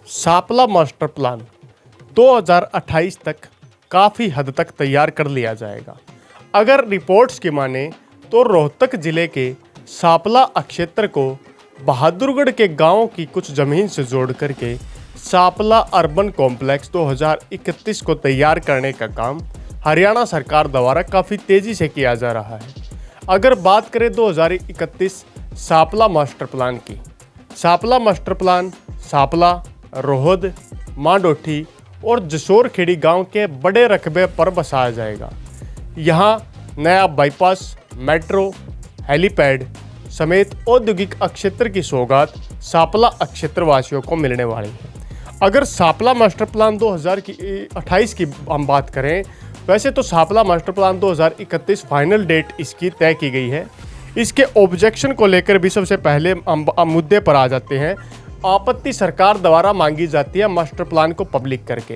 Sapla master plan 2028 तक काफ़ी हद तक तैयार कर लिया जाएगा। अगर रिपोर्ट्स की माने तो रोहतक जिले के सापला अक्षेत्र को बहादुरगढ़ के गांवों की कुछ ज़मीन से जोड़ करके सापला अर्बन कॉम्प्लेक्स 2031 को तैयार करने का काम हरियाणा सरकार द्वारा काफ़ी तेज़ी से किया जा रहा है। अगर बात करें 2031 सापला मास्टर प्लान की, सापला मास्टर प्लान सापला, रोहद, मांडोठी और जसोर खेड़ी गांव के बड़े रकबे पर बसाया जाएगा। यहां नया बाईपास, मेट्रो, हेलीपैड समेत औद्योगिक अक्षेत्र की सौगात सापला अक्षेत्र वासियों को मिलने वाली है। अगर सापला मास्टर प्लान 2028 की हम बात करें, वैसे तो Sapla master plan 2031 final date इसकी तय की गई है। इसके ऑब्जेक्शन को लेकर भी सबसे पहले हम मुद्दे पर आ जाते हैं। आपत्ति सरकार द्वारा मांगी जाती है मास्टर प्लान को पब्लिक करके,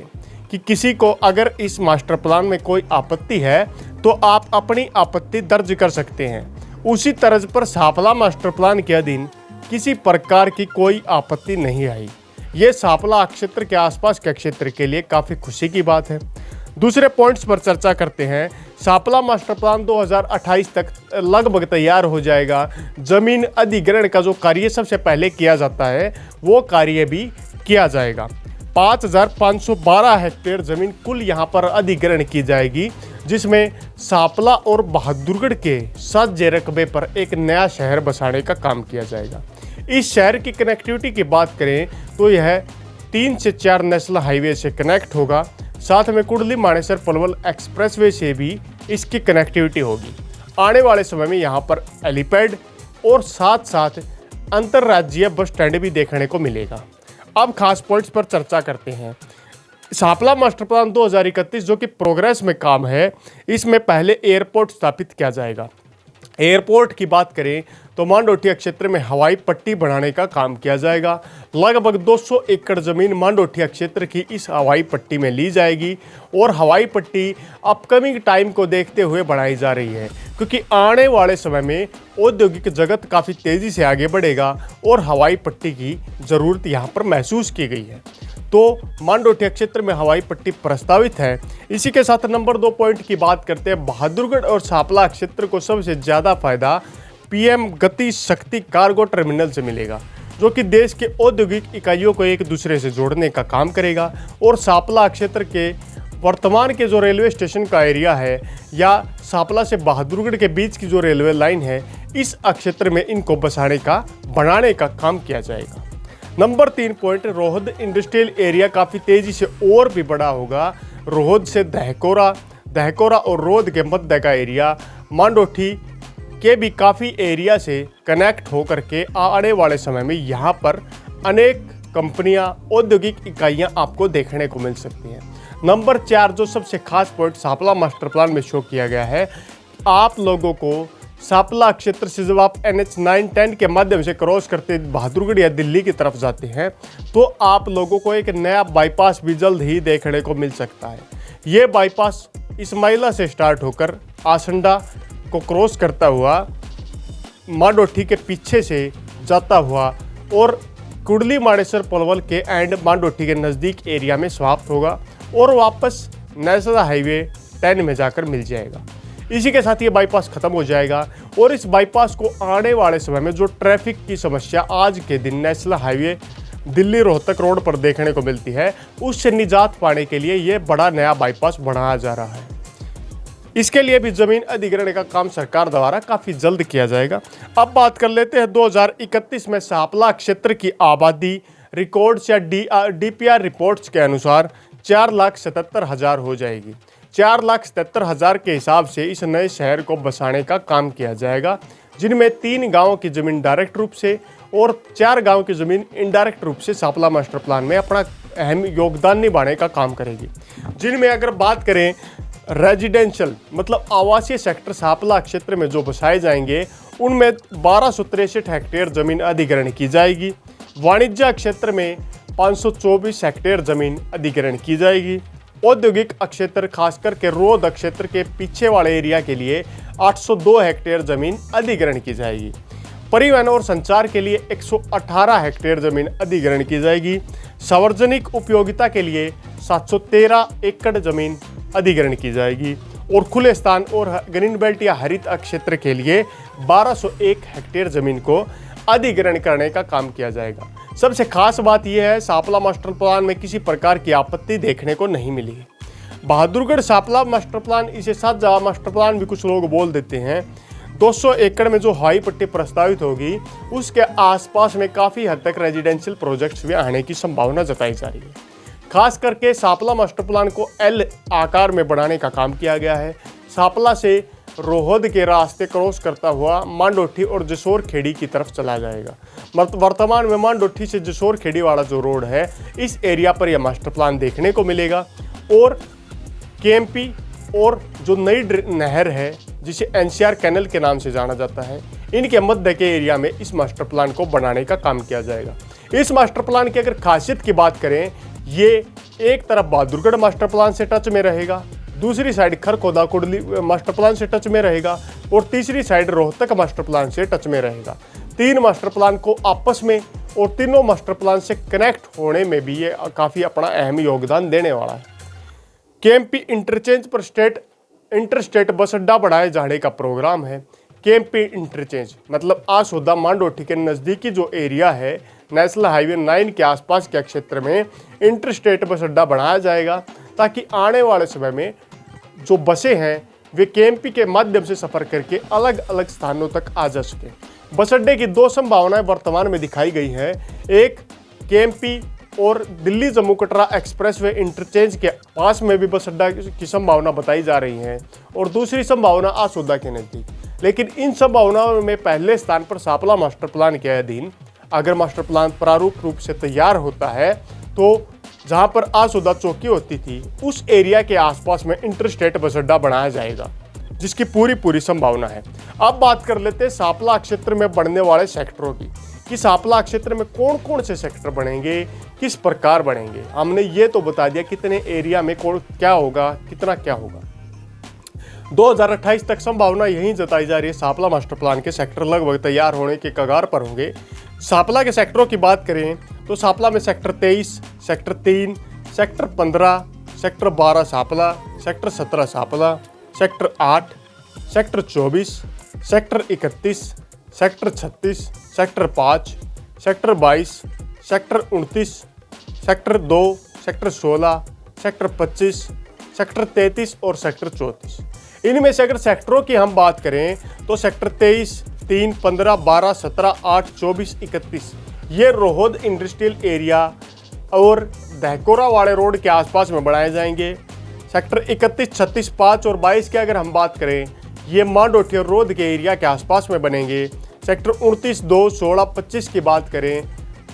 कि किसी को अगर इस मास्टर प्लान में कोई आपत्ति है तो आप अपनी आपत्ति दर्ज कर सकते हैं। उसी तर्ज पर सापला मास्टर प्लान के अधीन किसी प्रकार की कोई आपत्ति नहीं आई। ये सापला क्षेत्र के आसपास के क्षेत्र के लिए काफ़ी खुशी की बात है। दूसरे पॉइंट्स पर चर्चा करते हैं। सापला मास्टर प्लान 2028 तक लगभग तैयार हो जाएगा। ज़मीन अधिग्रहण का जो कार्य सबसे पहले किया जाता है वो कार्य भी किया जाएगा। 5512 हेक्टेयर ज़मीन कुल यहाँ पर अधिग्रहण की जाएगी, जिसमें सापला और बहादुरगढ़ के साझे रकबे पर एक नया शहर बसाने का काम किया जाएगा। इस शहर की कनेक्टिविटी की बात करें तो यह 3 से 4 नेशनल हाईवे से कनेक्ट होगा। साथ में कुंडली मानेसर पलवल एक्सप्रेसवे से भी इसकी कनेक्टिविटी होगी। आने वाले समय में यहाँ पर हेलीपैड और साथ साथ अंतर्राज्यीय बस स्टैंड भी देखने को मिलेगा। अब खास पॉइंट्स पर चर्चा करते हैं। सापला मास्टर प्लान 2031 जो कि प्रोग्रेस में काम है, इसमें पहले एयरपोर्ट स्थापित किया जाएगा। एयरपोर्ट की बात करें तो मांडोठी क्षेत्र में हवाई पट्टी बनाने का काम किया जाएगा। लगभग 200 एकड़ ज़मीन मांडोठी क्षेत्र की इस हवाई पट्टी में ली जाएगी और हवाई पट्टी अपकमिंग टाइम को देखते हुए बनाई जा रही है, क्योंकि आने वाले समय में औद्योगिक जगत काफ़ी तेज़ी से आगे बढ़ेगा और हवाई पट्टी की ज़रूरत यहाँ पर महसूस की गई है। तो मांडोठी क्षेत्र में हवाई पट्टी प्रस्तावित है। इसी के साथ नंबर 2 पॉइंट की बात करते हैं। बहादुरगढ़ और सापला क्षेत्र को सबसे ज़्यादा फायदा पीएम गति शक्ति कार्गो टर्मिनल से मिलेगा, जो कि देश के औद्योगिक इकाइयों को एक दूसरे से जोड़ने का काम करेगा। और सापला क्षेत्र के वर्तमान के जो रेलवे स्टेशन का एरिया है या सापला से बहादुरगढ़ के बीच की जो रेलवे लाइन है, इस क्षेत्र में इनको बनाने का काम किया जाएगा। Number 3 point, Rohad industrial area काफ़ी तेज़ी से और भी बड़ा होगा। रोहद से दहकोरा और रोहद के मध्य का एरिया मांडोठी के भी काफ़ी एरिया से कनेक्ट होकर के आने वाले समय में यहाँ पर अनेक कंपनियाँ, औद्योगिक इकाइयाँ आपको देखने को मिल सकती हैं। नंबर 4 जो सबसे खास पॉइंट सापला मास्टर प्लान में शो किया गया है, आप लोगों को सापला क्षेत्र से जब आप NH 910 के माध्यम से क्रॉस करते बहादुरगढ़ या दिल्ली की तरफ जाते हैं तो आप लोगों को एक नया बाईपास भी जल्द ही देखने को मिल सकता है। ये बाईपास इस्माइला से स्टार्ट होकर आसंडा को क्रॉस करता हुआ मांडोठी के पीछे से जाता हुआ और कुंडली मानेसर पलवल के एंड मांडोठी के नज़दीक एरिया में समाप्त होगा और वापस नेशनल हाईवे 10 में जाकर मिल जाएगा। इसी के साथ ये बाईपास खत्म हो जाएगा और इस बाईपास को आने वाले समय में जो ट्रैफिक की समस्या आज के दिन national highway Delhi Rohtak road पर देखने को मिलती है, उससे निजात पाने के लिए ये बड़ा नया बाईपास बनाया जा रहा है। इसके लिए भी ज़मीन अधिग्रहण का काम सरकार द्वारा काफ़ी जल्द किया जाएगा। अब बात कर लेते हैं 2031 में सापला क्षेत्र की आबादी रिकॉर्ड्स या DPR रिपोर्ट्स के अनुसार 4,77,000 हो जाएगी। 4,77,000 के हिसाब से इस नए शहर को बसाने का काम किया जाएगा, जिनमें 3 गांवों की ज़मीन डायरेक्ट रूप से और 4 गांव की ज़मीन इनडायरेक्ट रूप से सापला मास्टर प्लान में अपना अहम योगदान निभाने का काम करेगी। जिनमें अगर बात करें रेजिडेंशियल मतलब आवासीय सेक्टर सापला क्षेत्र में जो बसाए जाएंगे, उनमें 1263 हेक्टेयर ज़मीन अधिग्रहण की जाएगी। वाणिज्य क्षेत्र में 524 हेक्टेयर ज़मीन अधिग्रहण की जाएगी। औद्योगिक क्षेत्र खासकर के रोहद क्षेत्र के पीछे वाले एरिया के लिए 802 हेक्टेयर ज़मीन अधिग्रहण की जाएगी। परिवहन और संचार के लिए 118 हेक्टेयर जमीन अधिग्रहण की जाएगी। सार्वजनिक उपयोगिता के लिए 713 एकड़ जमीन अधिग्रहण की जाएगी और खुले स्थान और ग्रीन बेल्ट या हरित क्षेत्र के लिए 1201 हेक्टेयर जमीन को अधिग्रहण करने का काम किया जाएगा। सबसे खास बात यह है, सापला मास्टर प्लान में किसी प्रकार की आपत्ति देखने को नहीं मिली है। बहादुरगढ़ सापला मास्टर प्लान, इसे साझा मास्टर प्लान भी कुछ लोग बोल देते हैं। 200 एकड़ में जो हवाई पट्टी प्रस्तावित होगी उसके आसपास में काफ़ी हद तक रेजिडेंशियल प्रोजेक्ट्स भी आने की संभावना जताई जा रही है। खास करके सापला मास्टर प्लान को एल आकार में बढ़ाने का काम किया गया है। सापला से रोहद के रास्ते क्रॉस करता हुआ मांडोठी और जसोर खेड़ी की तरफ चला जाएगा। वर्तमान में मांडोठी से जसोर खेड़ी वाला जो रोड है, इस एरिया पर यह मास्टर प्लान देखने को मिलेगा और केएमपी और जो नई नहर है जिसे एनसीआर कैनल के नाम से जाना जाता है, इनके मध्य के एरिया में इस मास्टर प्लान को बनाने का काम किया जाएगा। इस मास्टर प्लान की अगर खासियत की बात करें, ये एक तरफ बहादुरगढ़ मास्टर प्लान से टच में रहेगा, दूसरी साइड खरखोदा कुंडली मास्टर प्लान से टच में रहेगा और तीसरी साइड रोहतक मास्टर प्लान से टच में रहेगा। 3 मास्टर प्लान को आपस में और तीनों मास्टर प्लान से कनेक्ट होने में भी ये काफ़ी अपना अहम योगदान देने वाला है। केएमपी इंटरचेंज पर इंटरस्टेट बस अड्डा बढ़ाए जाने का प्रोग्राम है। केएमपी इंटरचेंज मतलब आसोदा मांडोठी के नज़दीकी जो एरिया है, नेशनल हाईवे 9 के आसपास के क्षेत्र में इंटरस्टेट बस अड्डा बढ़ाया जाएगा ताकि आने वाले समय में जो बसें हैं वे केएमपी के माध्यम से सफ़र करके अलग अलग स्थानों तक आ जा सके। बस अड्डे की 2 संभावनाएं वर्तमान में दिखाई गई हैं। एक, केएमपी और दिल्ली जम्मू कटरा एक्सप्रेसवे इंटरचेंज के पास में भी बस अड्डा की संभावना बताई जा रही है और दूसरी संभावना आसोदा के नज़दीक। लेकिन इन संभावनाओं में पहले स्थान पर सापला मास्टर प्लान के अधीन अगर मास्टर प्लान प्रारूप रूप से तैयार होता है तो जहां पर आसोदा चौकी होती थी उस एरिया के आसपास में इंटरस्टेट बस अड्डा बनाया जाएगा, जिसकी पूरी संभावना है। अब बात कर लेते हैं सापला क्षेत्र में बढ़ने वाले सेक्टरों की कि सापला क्षेत्र में कौन कौन से सेक्टर बनेंगे, किस प्रकार बनेंगे। हमने ये तो बता दिया कितने एरिया में कौन क्या होगा, कितना क्या होगा। 2028 तक संभावना यही जताई जा रही है सापला मास्टर प्लान के सेक्टर लगभग तैयार होने के कगार पर होंगे। सापला के सेक्टरों की बात करें तो सापला में sector 23, sector 3, sector 15, sector 12 Sapla, sector 17 Sapla, sector 8, sector 24, sector 31, sector 36, sector 5, sector 22, sector 29, sector 2, sector 16, sector 25, sector 33 और सेक्टर 34। इनमें से अगर सेक्टरों की हम बात करें तो सेक्टर 23, 3, 15, 12, 17, 8, 24, 31 ये रोहद इंडस्ट्रियल एरिया और दहकोरा वाले रोड के आसपास में बनाए जाएंगे। सेक्टर 31, 36, 5 और 22 की अगर हम बात करें ये मांडोठी और रोहद के एरिया के आसपास में बनेंगे। सेक्टर 29, 2, 16, 25 की बात करें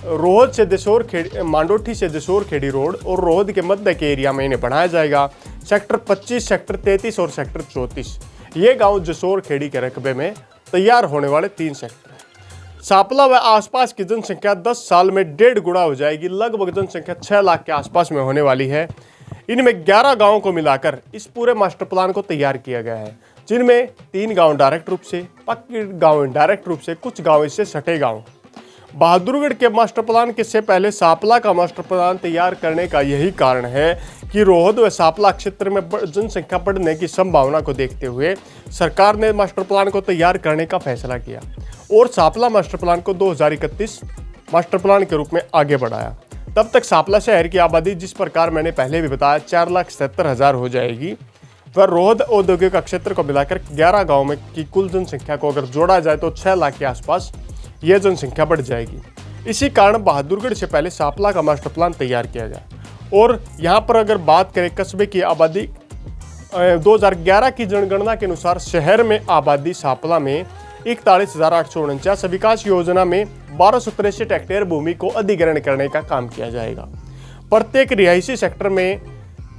रोहद से जसोर खेड़ी, मांडोठी से जसोर खेड़ी रोड और रोहद के मध्य के एरिया में इन्हें बढ़ाया जाएगा। सेक्टर 25, सेक्टर 33 और सेक्टर 34 ये गांव जसोर खेड़ी के रकबे में तैयार होने वाले 3 सेक्टर हैं। सापला व आसपास की जनसंख्या 10 साल में 1.5 गुना हो जाएगी, लगभग जनसंख्या 6 लाख के आसपास में होने वाली है। इनमें 11 गाँवों को मिलाकर इस पूरे मास्टर प्लान को तैयार किया गया है, जिनमें 3 गाँव डायरेक्ट रूप से, बाकी गाँव इनडायरेक्ट रूप से, कुछ गाँव इससे सटे गाँव। बहादुरगढ़ के मास्टर प्लान के से पहले सापला का मास्टर प्लान तैयार करने का यही कारण है कि रोहद व सापला क्षेत्र में जनसंख्या बढ़ने की संभावना को देखते हुए सरकार ने मास्टर प्लान को तैयार करने का फैसला किया और सापला मास्टर प्लान को 2031 मास्टर प्लान के रूप में आगे बढ़ाया। तब तक सापला शहर की आबादी जिस प्रकार मैंने पहले भी बताया 4,77,000 हो जाएगी, वह रोहद औद्योगिक क्षेत्र को मिलाकर 11 गाँव में की कुल जनसंख्या को अगर जोड़ा जाए तो 6 लाख के आसपास यह जनसंख्या बढ़ जाएगी। इसी कारण बहादुरगढ़ से पहले सापला का मास्टर प्लान तैयार किया गया और यहाँ पर अगर बात करें कस्बे की आबादी 2011 की जनगणना के अनुसार शहर में आबादी सापला में 41,849, विकास योजना में 1263 हेक्टेयर भूमि को अधिग्रहण करने का काम किया जाएगा। प्रत्येक रिहायशी सेक्टर में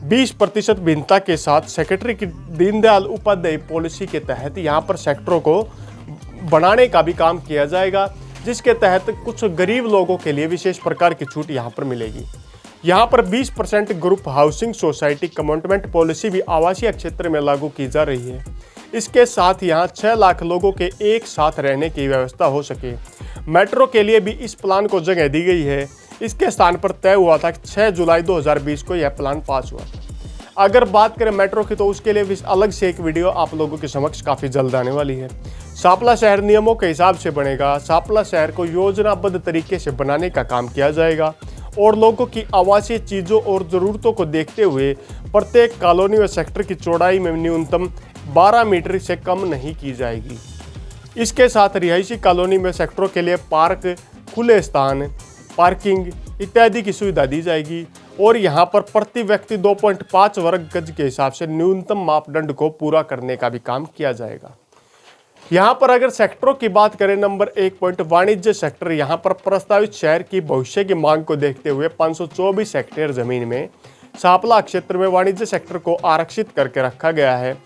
20% भिन्नता के साथ सेक्रेटरी की दीनदयाल उपाध्याय पॉलिसी के तहत यहाँ पर सेक्टरों को बनाने का भी काम किया जाएगा, जिसके तहत कुछ गरीब लोगों के लिए विशेष प्रकार की छूट यहाँ पर मिलेगी। यहाँ पर 20% group housing society commitment policy भी आवासीय क्षेत्र में लागू की जा रही है। इसके साथ यहाँ 6 लाख लोगों के एक साथ रहने की व्यवस्था हो सके। मेट्रो के लिए भी इस प्लान को जगह दी गई है। इसके स्थान पर तय हुआ था कि 6 जुलाई 2020 को यह प्लान पास हुआ था। अगर बात करें मेट्रो की तो उसके लिए भी अलग से एक वीडियो आप लोगों के समक्ष काफ़ी जल्द आने वाली है। सांपला शहर नियमों के हिसाब से बनेगा। सांपला शहर को योजनाबद्ध तरीके से बनाने का काम किया जाएगा और लोगों की आवासीय चीज़ों और ज़रूरतों को देखते हुए प्रत्येक कॉलोनी व सेक्टर की चौड़ाई में न्यूनतम 12 मीटर से कम नहीं की जाएगी। इसके साथ रिहायशी कॉलोनी में सेक्टरों के लिए पार्क, खुले स्थान, पार्किंग इत्यादि की सुविधा दी जाएगी और यहाँ पर प्रति व्यक्ति 2.5 वर्ग गज के हिसाब से न्यूनतम मापदंड को पूरा करने का भी काम किया जाएगा। यहाँ पर अगर सेक्टरों की बात करें, नंबर 1 पॉइंट वाणिज्य सेक्टर। यहाँ पर प्रस्तावित शहर की भविष्य की मांग को देखते हुए 524 हेक्टेयर जमीन में सांपला क्षेत्र में वाणिज्य सेक्टर को आरक्षित करके रखा गया है,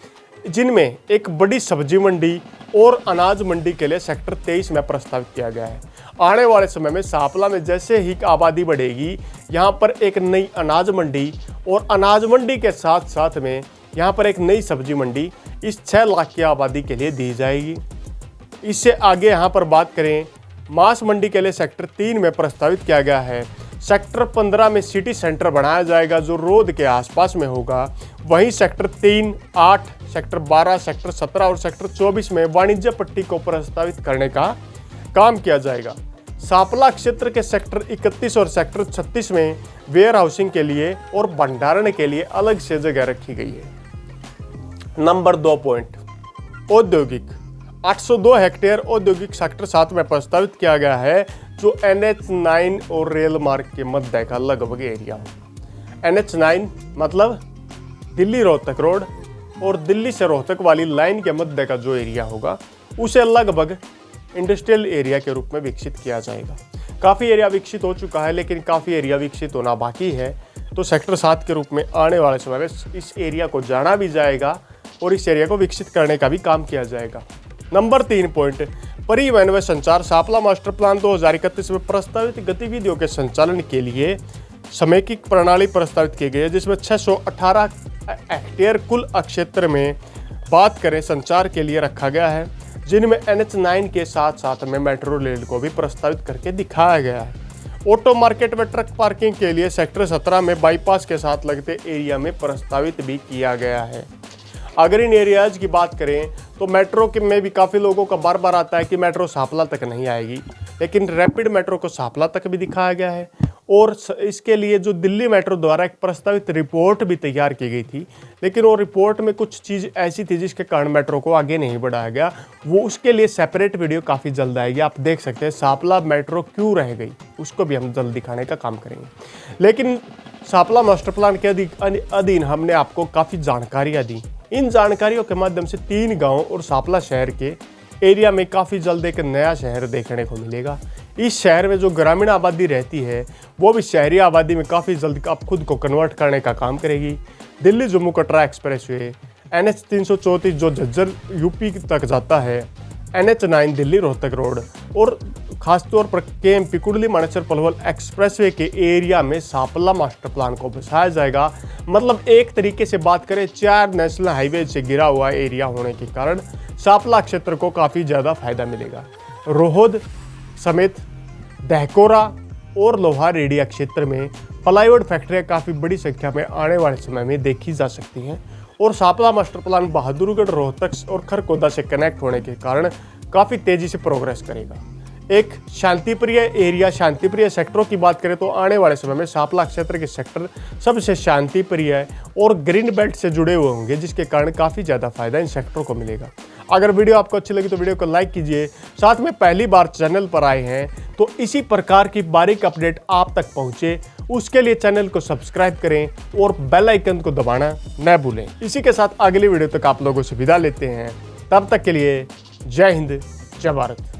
जिनमें एक बड़ी सब्जी मंडी और अनाज मंडी के लिए सेक्टर 23 में प्रस्तावित किया गया है। आने वाले समय में सांपला में जैसे ही आबादी बढ़ेगी, यहाँ पर एक नई अनाज मंडी और अनाज मंडी के साथ साथ में यहाँ पर एक नई सब्जी मंडी इस 6 लाख की आबादी के लिए दी जाएगी। इससे आगे यहाँ पर बात करें, मांस मंडी के लिए सेक्टर 3 में प्रस्तावित किया गया है। सेक्टर 15 में सिटी सेंटर बनाया जाएगा जो रोड के आसपास में होगा। वहीं सेक्टर 3, 8, सेक्टर 12, सेक्टर 17 और सेक्टर 24 में वाणिज्य पट्टी को प्रस्तावित करने का काम किया जाएगा। सांपला क्षेत्र के सेक्टर 31 और सेक्टर 36 में वेयर हाउसिंग के लिए और भंडारण के लिए अलग से जगह रखी गई है। नंबर 2 पॉइंट औद्योगिक। 802 हेक्टेयर औद्योगिक सेक्टर 7 में प्रस्तावित किया गया है जो NH9 और रेल मार्ग के मध्य का लगभग एरिया हो। NH9 मतलब दिल्ली रोहतक रोड और दिल्ली से रोहतक वाली लाइन के मध्य का जो एरिया होगा उसे लगभग इंडस्ट्रियल एरिया के रूप में विकसित किया जाएगा। काफ़ी एरिया विकसित हो चुका है लेकिन काफ़ी एरिया विकसित होना बाकी है, तो सेक्टर 7 के रूप में आने वाले समय में इस एरिया को जाना भी जाएगा और इस एरिया को विकसित करने का भी काम किया जाएगा। नंबर 3 पॉइंट परिवहन व संचार। सांपला मास्टर प्लान 2031 में प्रस्तावित गतिविधियों के संचालन के लिए समेकित प्रणाली प्रस्तावित की गई है, जिसमें 618 हेक्टेयर कुल क्षेत्र में बात करें संचार के लिए रखा गया है, जिनमें NH9 के साथ साथ में मेट्रो रेल को भी प्रस्तावित करके दिखाया गया है। ऑटो मार्केट व ट्रक पार्किंग के लिए सेक्टर 17 में बाईपास के साथ लगते एरिया में प्रस्तावित भी किया गया है। अगर इन एरियाज की बात करें तो मेट्रो के में भी काफ़ी लोगों का बार बार आता है कि मेट्रो सांपला तक नहीं आएगी, लेकिन रैपिड मेट्रो को सांपला तक भी दिखाया गया है और इसके लिए जो दिल्ली मेट्रो द्वारा एक प्रस्तावित रिपोर्ट भी तैयार की गई थी, लेकिन वो रिपोर्ट में कुछ चीज़ ऐसी थी जिसके कारण मेट्रो को आगे नहीं बढ़ाया गया। वो उसके लिए सेपरेट वीडियो काफ़ी जल्द आएगी, आप देख सकते हैं सांपला मेट्रो क्यों रह गई, उसको भी हम जल्द दिखाने का काम करेंगे। लेकिन सांपला मास्टर प्लान के अधीन हमने आपको काफ़ी जानकारियाँ दी। इन जानकारियों के माध्यम से 3 गाँव और सांपला शहर के एरिया में काफ़ी जल्द एक नया शहर देखने को मिलेगा। इस शहर में जो ग्रामीण आबादी रहती है वो भी शहरी आबादी में काफ़ी जल्द आप खुद को कन्वर्ट करने का काम करेगी। दिल्ली जम्मू कटरा एक्सप्रेसवे, NH 334 जो झज्जर यूपी तक जाता है, NH9 दिल्ली रोहतक रोड और खासतौर पर KMP कुंडली मानेसर पलवल एक्सप्रेसवे के एरिया में सांपला मास्टर प्लान को बसाया जाएगा। मतलब एक तरीके से बात करें 4 नेशनल हाईवे से घिरा हुआ एरिया होने के कारण सांपला क्षेत्र को काफ़ी ज़्यादा फायदा मिलेगा। रोहद समेत दहकोरा और लोहार एरिया क्षेत्र में प्लाईवुड फैक्ट्रियाँ काफ़ी बड़ी संख्या में आने वाले समय में देखी जा सकती हैं और सांपला मास्टर प्लान बहादुरगढ़, रोहतक और खरगोदा से कनेक्ट होने के कारण काफ़ी तेज़ी से प्रोग्रेस करेगा। एक शांतिप्रिय एरिया, शांतिप्रिय सेक्टरों की बात करें तो आने वाले समय में सांपला क्षेत्र के सेक्टर सबसे शांतिप्रिय है और ग्रीन बेल्ट से जुड़े हुए होंगे, जिसके कारण काफ़ी ज़्यादा फायदा इन सेक्टरों को मिलेगा। अगर वीडियो आपको अच्छी लगी तो वीडियो को लाइक कीजिए। साथ में पहली बार चैनल पर आए हैं तो इसी प्रकार की बारीक अपडेट आप तक पहुंचे, उसके लिए चैनल को सब्सक्राइब करें और बेल आइकन को दबाना न भूलें। इसी के साथ अगली वीडियो तक आप लोगों से विदा लेते हैं। तब तक के लिए जय हिंद, जय भारत।